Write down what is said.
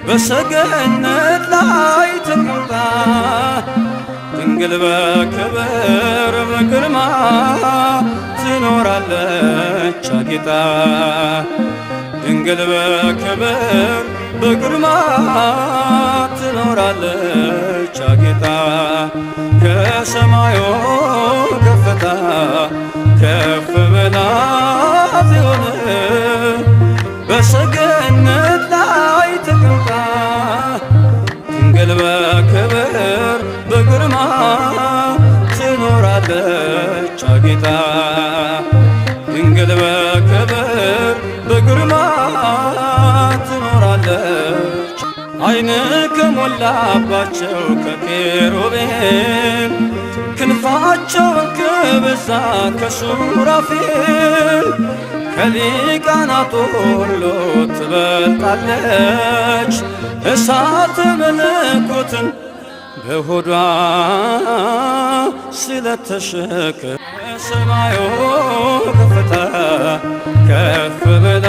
በሰገነት ላይ ተቀምጣ ድንግል በክብር በግርማ ትኖራለች አጊጣ። ድንግል በክብር በግርማ ትኖራለች አጊጣ። ከሰማዩ ከፍታ ከፍ ብላ ጽዮን በሰገነት ላይ ተቀምጣ ድንግል በክብር በግርማ ትኖራለች አጊጣ። ድንግል በክብር በግርማ ትኖራለች። ዓይን ከሞላባቸው ከኪሩቤል ክንፋቸውን ከበዛ ከሱራፌል ከሊቃናቱ ሁሉ ትበልጣለች። እሳተ መለኮትን በሆዷ ስለተሸከመች ሰማዩ ከፍታ ከፍ ብላ